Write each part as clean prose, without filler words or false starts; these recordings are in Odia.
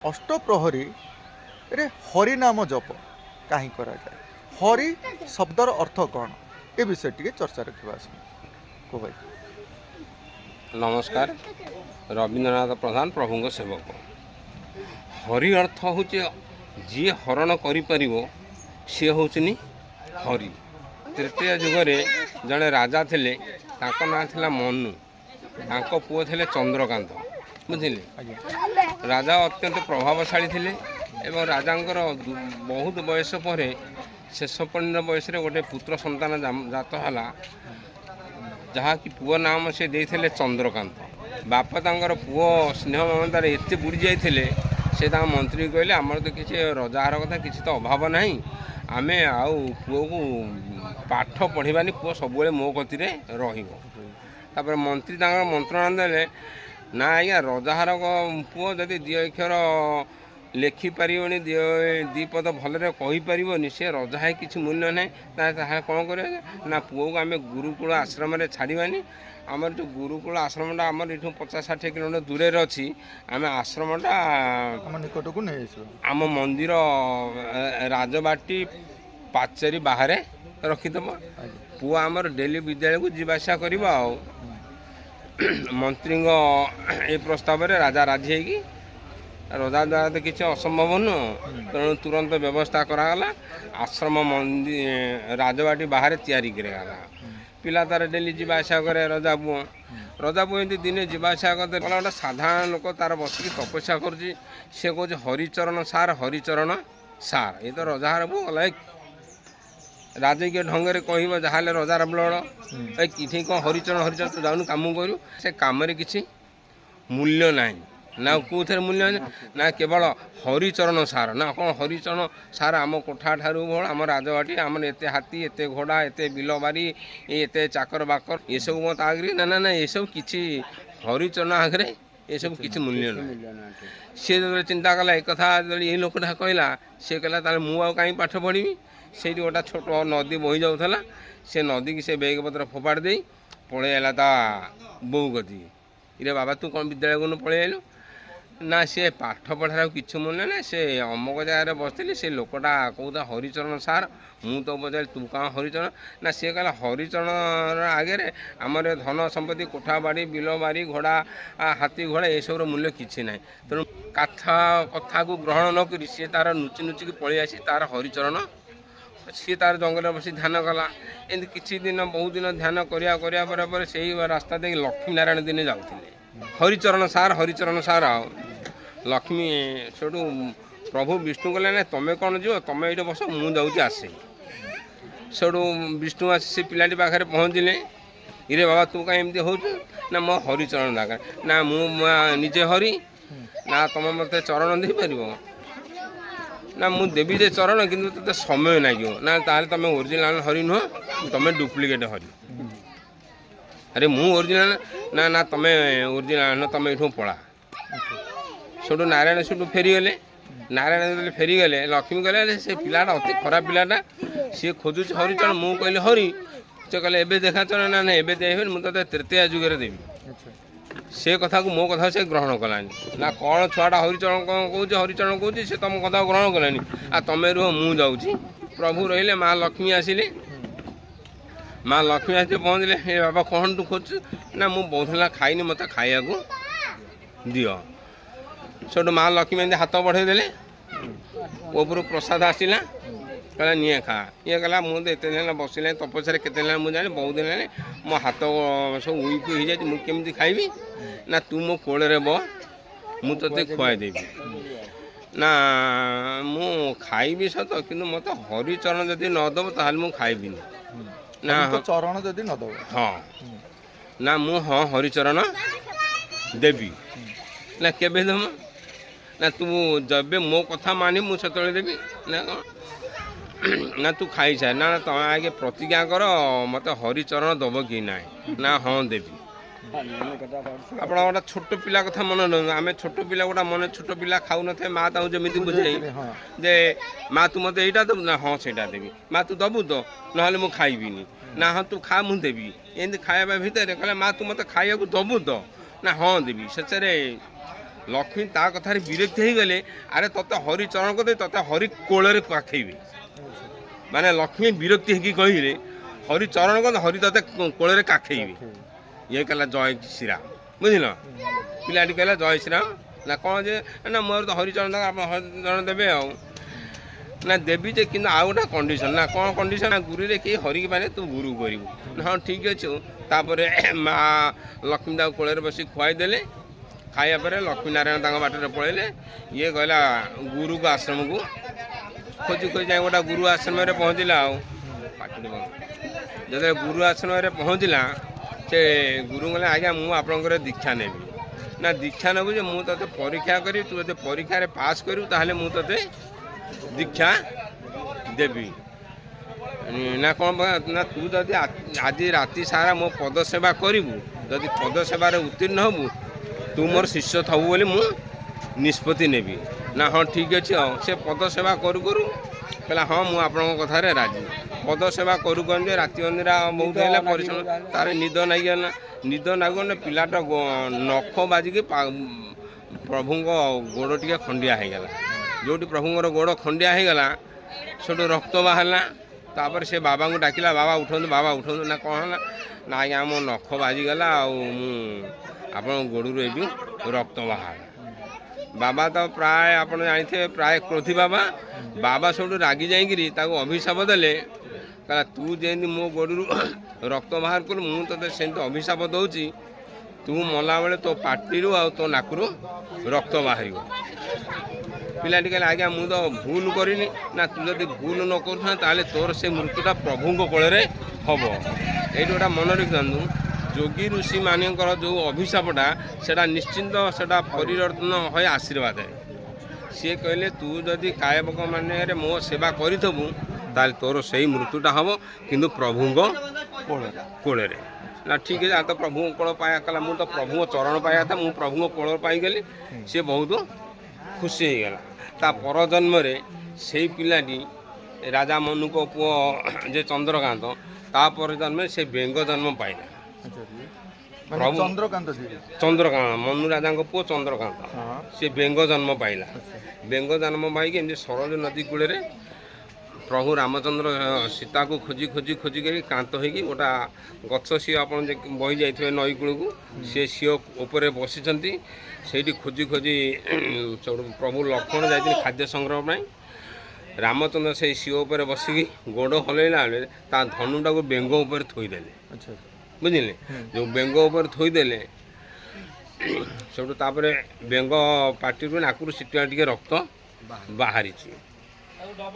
अष्टप्रहरी रे हरि नाम जप कहीं करा जाए हरि शब्दर अर्थ कौन ए विषय टी चर्चा रखा को भाई। नमस्कार। रवींद्रनाथ प्रधान प्रभु सेवक। हरि अर्थ हूँ जी हरण कर सी हूँ हरि। तृतीय जुगरे जड़े राजा थे ना था मनु तांको पुओ थे चंद्रकांत बुझिले। राजा अत्यंत प्रभावशाली थे एवं राजांकर बहुत बयस पर शेष परिणत बयस गोटे पुत्र संतान जात है जहाँ कि पुओ नाम से देते चंद्रकांत। बापा तांकर पुओ स्नेह ममतार एत बुड़ी जाते से मंत्री कहले आमर तो किसी रजार कथा किसी तो अभाव ना आम आउ पुओ को पाठ पढ़ानी पुओ सब मो गति रपर मंत्री मंत्रणा देले ना आज्ञा रजार पुओ जदि दी अक्षर लेखिपार दीपद भलरे कहीपर सी रजा है किसी मूल्य ना कौन कर ना पुओ को आम गुरुकुल आश्रम छाड़वानी। आमर जो गुरुकुल आश्रमटा आमर ये 50-60 किलोमीटर दूर अच्छी आम आश्रमटा निकट को नहीं आम मंदिर राजबाटी पाचेरी बाहर रखीदेव। पुओ आमर डेली विद्यालय को जीवासा कर मंत्री ये प्रस्ताव राजा राजी है रजा द्वारा तो किसी असंभव नुह तेणु तुरंत व्यवस्था कराला। आश्रम मंदिर राजबाटी बाहर तैयारी कराला। पिला तार डेली जीवासा करे रजा पुओ एमती दिने जीवासा करते गोटे साधारण लोक तार बसिक तपस्या करुँच सी कहे हरिचरण सार ये तो रजार पुओ गला राजकीय ढंगे कह जहाँ रजार ब्लड कि कौन हरिचरण तो जाऊन कम करूँ से कम किसी मूल्य ना ना कौन मूल्य ना केवल हरिचरण सार ना कौन हरिचरण सार आम कोठा ठारू भल आम राजबाटी आम एत हाथी एत घोड़ा एत बिलबारी एत चाकर बाकर ये सब मत आगे ना ना ना ये सब किसी हरिचरण आगे ये सब किसी मूल्य ना। सी जो चिंता कला एक कथा ये लोकटा कहला सी कहला मुझे कहीं पाठ पढ़ी से गोटा छोट नदी बही जाऊला से नदी की से बैग पत्र फोपाड़ दे पलि आला ता बो गति इरे बाबा तू कौन विद्यालय को पलि आलु ना सी पाठ पढ़ार किसी मूल्य ना से अमुक जगह बसती से लोकटा कहता हरिचरण सार मु तो पचार तू कहाँ हरिचरण ना सी कहला हरिचरण आगे आमर धन संपत्ति कोठा बाड़ी बिल बाड़ी घोड़ा हाथी घोड़ा ये सब मूल्य किसी ना तेणु कथा को ग्रहण न कर सी तार नुची नुचिकी पलि आसी तार हरिचरण सी तार जंगल बस ध्यान कला एमती किसी दिन बहुत दिन ध्यान कर से रास्ता दे लक्ष्मी नारायण दिने जाते हरिचरण सार आ लक्ष्मी सेठू प्रभु विष्णु कहले ना तुम कौन जीव तुम ये बस मुझे आसे सेठू विष्णु आसी से पिलाटी पाखे पहुँचले इरे बाबा तू कहीं एमती हो ना मो हरिचरण दरकार ना मुझे हरि ना तुम मत चरण दे पार ना मु देवी जे चरण किंतु तते समय लगे ना ताले तुम ओरिजिनल हरि नुह तुम डुप्लिकेट हरि अरे मु ओरिजिनल ना ना तुम ओरिजिनल तुम ये पड़ा सेठू नारायण सेठू फेरीगले नारायण फेरीगले लक्ष्मी कहले से पिलाटा अति खराब पिलाटा सी खोजुच हरिचरण मु कहली हरि से कहले एबे देखा चरण ना एबे देबे मुझे तृतीय जुगे देवी से कथा को मो कथा से ग्रहण कलानी ना कौन छुआटा हरिचरण कौन कौच हरिचरण कौच से तुम कथा ग्रहण कलानी आ तमें रुह मु जाऊँगी प्रभु रहिले माँ लक्ष्मी आसिले माँ लक्ष्मी आसी पहुँचले हे बाबा कौन तू खोज ना मु बहुत है खाईनी मत खाया को दियो सेठू माँ लक्ष्मी एमती हाथ बढ़ेदेले ऊपर प्रसाद आसला कहला निए खा ये कहला मुझे एत दिन बसला तपस्या केते दिन मुझे जानी बहुत दिन मो हाथ सब उईक हो जाए मुझे खाइबी ना तू मो कोड़े बह मु ते खुआदेवी ना मु खाइबी सत कि मत हरिचरण जदि नदब ताल मु खाइबी ना चरण जदि नदब हाँ ना मु हाँ हरिचरण देवी ना केबे दम ना तू जब मो कथा मानी मु से देवी ना कौन ना तू खाई सार ना तुम आगे प्रतिज्ञा कर मत हरिचरण दब कि ना ना हाँ देवी आप गोटे छोट पिला कथा मन आम छोट पिला गोटा मन छोट पिला खाऊ न थे माँ ताऊ जमी बुझे जे माँ तू मत यहाँ दबू ना हाँ से देवी माँ तू दबू तो ना मुझे खाइबी ना हाँ तू खा मुझे देवी एमती खाया भितर कहले माँ तू मत खाया दबू तो ना हाँ देवी से ଲକ୍ଷ୍ମୀ ତା କଥାରେ ବିରକ୍ତି ହେଇଗଲେ ଆରେ ତତେ ହରିଚରଣ କରିଦେବି ତତେ ହରି କୋଳରେ କାଖେଇବେ। ମାନେ ଲକ୍ଷ୍ମୀ ବିରକ୍ତି ହେଇକି କହିଲେ ହରିଚରଣ କଲେ ହରି ତତେ କୋଳରେ କାଖେଇବେ। ଇଏ କହିଲା ଜୟ ଶ୍ରୀରାମ ବୁଝିଲ। ପିଲାଟି କହିଲା ଜୟ ଶ୍ରୀରାମ ନା କ'ଣ ଯେ ନା ମୋର ତ ହରିଚରଣ ଆପଣ ହରିଚରଣ ଦେବେ ଆଉ ନା ଦେବି ଯେ କିନ୍ତୁ ଆଉ ଗୋଟେ କଣ୍ଡିସନ୍ ନା କ'ଣ କଣ୍ଡିସନ୍ ନା ଗୁରୁରେ କେହି ହରିକି ମାନେ ତୁ ଗୁରୁ କରିବୁ ନା ହଁ ଠିକ୍ ଅଛି। ତାପରେ ମା ଲକ୍ଷ୍ମୀ ତାକୁ କୋଳରେ ବସି ଖୁଆଇ ଦେଲେ। ଖାଇବା ପରେ ଲକ୍ଷ୍ମୀନାରାୟଣ ତାଙ୍କ ବାଟରେ ପଳେଇଲେ। ଇଏ କହିଲା ଗୁରୁକୁ ଆଶ୍ରମକୁ ଖୋଜି ଖୋଜି ଯାଇ ଗୋଟେ ଗୁରୁ ଆଶ୍ରମରେ ପହଞ୍ଚିଲା। ଆଉ ଯେତେବେଳେ ଗୁରୁ ଆଶ୍ରମରେ ପହଞ୍ଚିଲା ସେ ଗୁରୁ କହିଲେ ଆଜ୍ଞା ମୁଁ ଆପଣଙ୍କର ଦୀକ୍ଷା ନେବି। ନା ଦୀକ୍ଷା ନେବୁ ଯେ ମୁଁ ତୋତେ ପରୀକ୍ଷା କରିବି ତୁ ଯଦି ପରୀକ୍ଷାରେ ପାସ୍ କରିବୁ ତାହେଲେ ମୁଁ ତୋତେ ଦୀକ୍ଷା ଦେବି। ନା କ'ଣ ନା ତୁ ଯଦି ଆଜି ରାତି ସାରା ମୋ ପଦ ସେବା କରିବୁ ଯଦି ପଦ ସେବାରେ ଉତ୍ତୀର୍ଣ୍ଣ ହେବୁ ତୁ ମୋର ଶିଷ୍ୟ ଥବୁ ବୋଲି ମୁଁ ନିଷ୍ପତ୍ତି ନେବି। ନା ହଁ ଠିକ୍ ଅଛି। ଆଉ ସେ ପଦ ସେବା କରୁ କରୁ କହିଲା ହଁ ମୁଁ ଆପଣଙ୍କ କଥାରେ ରାଜି। ପଦ ସେବା କରୁ କରୁ ଯେ ରାତି ଅନିଦ୍ରା ବହୁତ ହେଲା ପରିଶ୍ରମ ତାର ନିଦ ନାଗିଗଲା। ନିଦ ନାଗିଗଲେ ପିଲାଟା ନଖ ବାଜିକି ପ୍ରଭୁଙ୍କ ଗୋଡ଼ ଟିକେ ଖଣ୍ଡିଆ ହେଇଗଲା। ଯେଉଁଠି ପ୍ରଭୁଙ୍କର ଗୋଡ଼ ଖଣ୍ଡିଆ ହେଇଗଲା ସେଠୁ ରକ୍ତ ବାହାରିଲା। ତାପରେ ସେ ବାବାଙ୍କୁ ଡାକିଲା ବାବା ଉଠନ୍ତୁ ନା କ'ଣ ହେଲା ନା ଆଜ୍ଞା ମୋ ନଖ ବାଜିଗଲା ଆଉ ମୁଁ ଆପଣଙ୍କ ଗୋଡ଼ରୁ ଏଠୁ ରକ୍ତ ବାହାରିଲା। ବାବା ତ ପ୍ରାୟ ଆପଣ ଜାଣିଥିବେ ପ୍ରାୟ କ୍ରୋଧୀ ବାବା। ବାବା ସବୁଠୁ ରାଗି ଯାଇକିରି ତାକୁ ଅଭିଶାପ ଦେଲେ କହିଲା ତୁ ଯେମିତି ମୋ ଗୋଡ଼ରୁ ରକ୍ତ ବାହାର କଲୁ ମୁଁ ତୋତେ ସେମିତି ଅଭିଶାପ ଦେଉଛି ତୁ ମଲାବେଳେ ତୋ ପାଟିରୁ ଆଉ ତୋ ନାକରୁ ରକ୍ତ ବାହାରିବ। ପିଲାଟି କହିଲା ଆଜ୍ଞା ମୁଁ ତ ଭୁଲ କରିନି। ନା ତୁ ଯଦି ଭୁଲ ନ କରୁଥା ତାହେଲେ ତୋର ସେ ମୃତ୍ୟୁଟା ପ୍ରଭୁଙ୍କ କୋଳରେ ହେବ। ଏଇଠି ଗୋଟେ ମନେ ରଖିଥାନ୍ତୁ ଯୋଗୀ ଋଷିମାନଙ୍କର ଯେଉଁ ଅଭିଶାପଟା ସେଇଟା ନିଶ୍ଚିନ୍ତ ସେଇଟା ପରିବର୍ତ୍ତନ ହୋଇ ଆଶୀର୍ବାଦ। ସିଏ କହିଲେ ତୁ ଯଦି କାୟବକ ମାନରେ ମୋ ସେବା କରିଥିବୁ ତାହେଲେ ତୋର ସେଇ ମୃତ୍ୟୁଟା ହେବ କିନ୍ତୁ ପ୍ରଭୁଙ୍କ କୋଳରେ। ନା ଠିକ୍ ଅଛି ତ ପ୍ରଭୁଙ୍କ କୋଳ ପାଇବା କଲା ମୁଁ ତ ପ୍ରଭୁଙ୍କ ଚରଣ ପାଇବା କଥା ମୁଁ ପ୍ରଭୁଙ୍କ କୋଳ ପାଇଗଲି। ସିଏ ବହୁତ ଖୁସି ହେଇଗଲା। ତା ପର ଜନ୍ମରେ ସେଇ ପିଲାଟି ରାଜା ମନୁଙ୍କ ପୁଅ ଯେ ଚନ୍ଦ୍ରକାନ୍ତ ତା ପର ଜନ୍ମରେ ସେ ବେଙ୍ଗ ଜନ୍ମ ପାଇଲା। ଚନ୍ଦ୍ରକାନ୍ତ ମନୁ ରାଜାଙ୍କ ପୁଅ ଚନ୍ଦ୍ରକାନ୍ତ ସେ ବେଙ୍ଗ ଜନ୍ମ ପାଇଲା। ବେଙ୍ଗ ଜନ୍ମ ପାଇକି ଏମିତି ସରଜ ନଦୀ କୂଳରେ ପ୍ରଭୁ ରାମଚନ୍ଦ୍ର ସୀତାକୁ ଖୋଜି ଖୋଜି ଖୋଜି କରି କ୍ଳାନ୍ତ ହେଇକି ଗୋଟା ଗଛ ସିଏ ଆପଣ ବହି ଯାଇଥିବେ ନଈ କୂଳକୁ ସେ ସିଓ ଉପରେ ବସିଛନ୍ତି। ସେଇଠି ଖୋଜି ଖୋଜି ପ୍ରଭୁ ଲକ୍ଷ୍ମଣ ଯାଇଥିଲେ ଖାଦ୍ୟ ସଂଗ୍ରହ ପାଇଁ। ରାମଚନ୍ଦ୍ର ସେଇ ସିଓ ଉପରେ ବସିକି ଗୋଡ଼ ହଲେଇଲା ବେଳେ ତା ଧନୁଟାକୁ ବେଙ୍ଗ ଉପରେ ଥୋଇଦେଲେ। ବୁଝିଲେ ଯେଉଁ ବେଙ୍ଗ ଉପରେ ଥୋଇଦେଲେ ସେଠୁ ତାପରେ ବେଙ୍ଗ ପାଟିରୁ ନାକରୁ ଟିକେ ରକ୍ତ ବାହାରିଛି।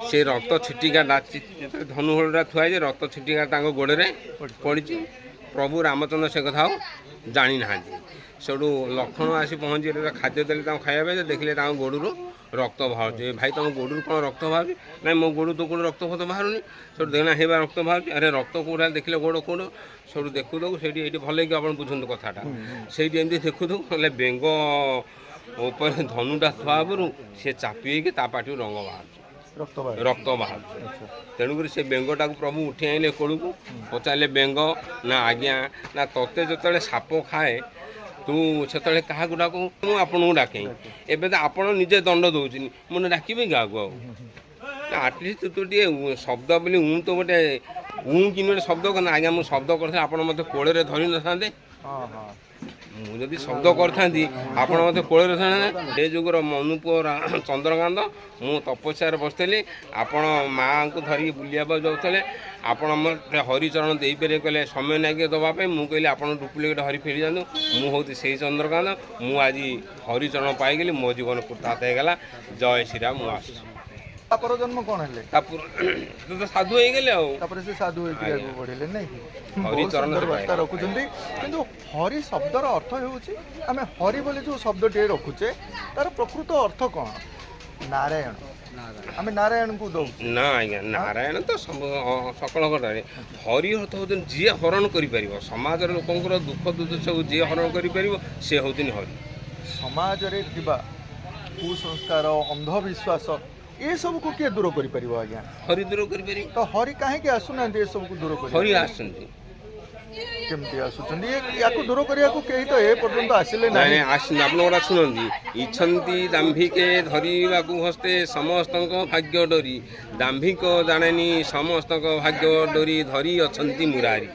ସେ ରକ୍ତ ଛିଟିକାଟା ଧନୁହଳଟା ଥୁଆଇଛି ରକ୍ତ ଛିଟିକା ତାଙ୍କ ଗୋଡ଼ରେ ପଡ଼ିଛି। ପ୍ରଭୁ ରାମଚନ୍ଦ୍ର ସେ କଥା ଆଉ ଜାଣିନାହାନ୍ତି। ସେଠୁ ଲକ୍ଷ୍ମଣ ଆସି ପହଞ୍ଚିଲେ ଖାଦ୍ୟ ଦେଲେ ତାଙ୍କୁ ଖାଇବା ପାଇଁ ଦେଖିଲେ ତାଙ୍କ ଗୋଡ଼ରୁ ରକ୍ତ ବାହାରୁଛି। ଭାଇ ତମ ଗୋଡ଼ରୁ କ'ଣ ରକ୍ତ ବାହାରୁଛି? ନାଇଁ ମୋ ଗୋଡ଼ରୁ ତ କୋଉଠି ରକ୍ତ ଫକ୍ତ ବାହାରୁନି। ସେଠୁ ଦେଖିଲା ହେବା ରକ୍ତ ବାହାରୁଛି। ଆରେ ରକ୍ତ କୋଉଠି ଦେଖିଲେ ଗୋଡ଼ କୋଉଠୁ ସେଠୁ ଦେଖୁଦେବୁ ସେଇଠି ଏଇଠି ଭଲ ହେଇକି ଆପଣ ବୁଝନ୍ତୁ କଥାଟା। ସେଇଠି ଏମିତି ଦେଖୁଦେବୁ ହେଲେ ବେଙ୍ଗ ଉପରେ ଧନୁଟା ଥୁଆ ହେବାରୁ ସେ ଚାପି ହେଇକି ତା ପାଟିରୁ ରଙ୍ଗ ବାହାରୁଛି ରକ୍ତ ବାହାରୁଛି। ତେଣୁକରି ସେ ବେଙ୍ଗଟାକୁ ପ୍ରଭୁ ଉଠି ଆଣିଲେ କୋଳକୁ ପଚାରିଲେ ବେଙ୍ଗ ନା ଆଜ୍ଞା ନା ତୋତେ ଯେତେବେଳେ ସାପ ଖାଏ ତୁ ସେତେବେଳେ କାହାକୁ ଡାକୁ? ମୁଁ ଆପଣଙ୍କୁ ଡାକେ। ଏବେ ତ ଆପଣ ନିଜେ ଦଣ୍ଡ ଦେଉଛନ୍ତି ମୁଁ ଡାକିବି କାହାକୁ? ଆଉ ଆଟଲିଷ୍ଟ ତୁ ଟିକେ ଶବ୍ଦ ବୋଲି ମୁଁ ତ ଗୋଟେ କିନି ଗୋଟେ ଶବ୍ଦ କର ଆଜ୍ଞା ମୁଁ ଶବ୍ଦ କରିଥିଲି ଆପଣ ମୋତେ କୋଳରେ ଧରି ନଥାନ୍ତେ। ମୁଁ ଯଦି ଶବ୍ଦ କରିଥାନ୍ତି ଆପଣ ମୋତେ କୋଳରେ ଧରିଥାନ୍ତେ। ସେ ଯୁଗର ମନୁ ପୁଅ ଚନ୍ଦ୍ରକାନ୍ତ ମୁଁ ତପସ୍ୟାରେ ବସିଥିଲି ଆପଣ ମାଆଙ୍କୁ ଧରିକି ବୁଲିବାକୁ ଯାଉଥିଲେ ଆପଣ ମୋତେ ହରିଚରଣ ଦେଇପାରିବେ କହିଲେ ସମୟ ନାଗିବ ଦେବା ପାଇଁ। ମୁଁ କହିଲି ଆପଣ ଡୁପ୍ଲିକେଟ୍ ହରି ଫେରି ଯାଆନ୍ତୁ। ମୁଁ ହେଉଛି ସେଇ ଚନ୍ଦ୍ରକାନ୍ତ ମୁଁ ଆଜି ହରିଚରଣ ପାଇଗଲି ମୋ ଜୀବନ କୃତାର୍ଥ ହେଇଗଲା। ଜୟ ଶ୍ରୀରାମ ମୁଁ ଆସୁଛି। ତାପର ଜନ୍ମ କ'ଣ ହେଲେ? ତ ସାଧୁ ହେଇଗଲେ ଆଉ ତାପରେ ସେ ସାଧୁ ହେଇକି ଆଗକୁ ବଢିଲେ ନାଇଁ କି? ହରିଚରଣ ବାର୍ତ୍ତା ରଖୁଛନ୍ତି। କିନ୍ତୁ ହରି ଶବ୍ଦର ଅର୍ଥ ହେଉଛି ଆମେ ହରି ବୋଲି ଯେଉଁ ଶବ୍ଦଟିଏ ରଖୁଛେ ତାର ପ୍ରକୃତ ଅର୍ଥ କ'ଣ? ନାରାୟଣ। ଆମେ ନାରାୟଣଙ୍କୁ ଦେଉଛୁ ନା ଆଜ୍ଞା ନାରାୟଣ ତ ସକଳ ଘଟଣାରେ ହରି ଅର୍ଥ ହେଉଛନ୍ତି ଯିଏ ହରଣ କରିପାରିବ ସମାଜର ଲୋକଙ୍କର ଦୁଃଖ ଦୁର୍ଦଶାକୁ ଯିଏ ହରଣ କରିପାରିବ ସେ ହେଉଛନ୍ତି ହରି। ସମାଜରେ ଥିବା କୁସଂସ୍କାର ଅନ୍ଧବିଶ୍ୱାସ ଏସବୁକୁ କିଏ ଦୂର କରିପାରିବ? ଆଜ୍ଞା ହରି ଦୂର କରିପାରିବ। ତ ହରି କାହିଁକି ଆସୁନାହାନ୍ତି ଏସବୁକୁ ଦୂର କରି? ହରି ଆସୁଛନ୍ତି କେମିତି ଆସୁଛନ୍ତି ୟାକୁ ଦୂର କରିବାକୁ କେହି ତ ଏ ପର୍ଯ୍ୟନ୍ତ ଆସିଲେ ନାଇଁ ନାହିଁ। ନାଇଁ ଆସି ଆପଣ ଗୋଟା ଶୁଣନ୍ତି ଇଛନ୍ତି ଦାମ୍ଭିକେ ଧରିବାକୁ ହସ୍ତେ ସମସ୍ତଙ୍କ ଭାଗ୍ୟ ଡୋରି ଦାମ୍ଭିକ ଜାଣେନି ସମସ୍ତଙ୍କ ଭାଗ୍ୟ ଡୋରି ଧରି ଅଛନ୍ତି ମୁରାରୀ।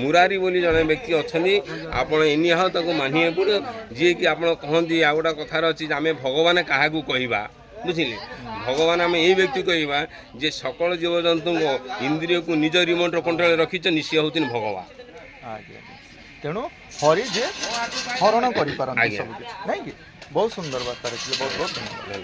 ମୁରାରୀ ବୋଲି ଜଣେ ବ୍ୟକ୍ତି ଅଛନ୍ତି ଆପଣ ଏନିହାଉ ତାକୁ ମାନିବାକୁ ପଡ଼ିବ। ଯିଏକି ଆପଣ କହନ୍ତି ଆଉ ଗୋଟେ କଥାରେ ଅଛି ଯେ ଆମେ ଭଗବାନ କାହାକୁ କହିବା ବୁଝିଲେ ଭଗବାନ ଆମେ ଏଇ ବ୍ୟକ୍ତି କହିବା ଯେ ସକଳ ଜୀବଜନ୍ତୁଙ୍କ ଇନ୍ଦ୍ରିୟକୁ ନିଜ ରିମୋଟ କଣ୍ଟ୍ରୋଲରେ ରଖିଛନ୍ତି ସିଏ ହେଉଛନ୍ତି ଭଗବାନ। ଆଜ୍ଞା ତେଣୁ ହରି ଯେ ହରଣ କରିପାରନ୍ତି ଆଜ୍ଞା। ସବୁ କିଛି ନାଇଁ କି ବହୁତ ସୁନ୍ଦର ବାର୍ତ୍ତା ରଖିଲେ ବହୁତ ବହୁତ ଧନ୍ୟବାଦ।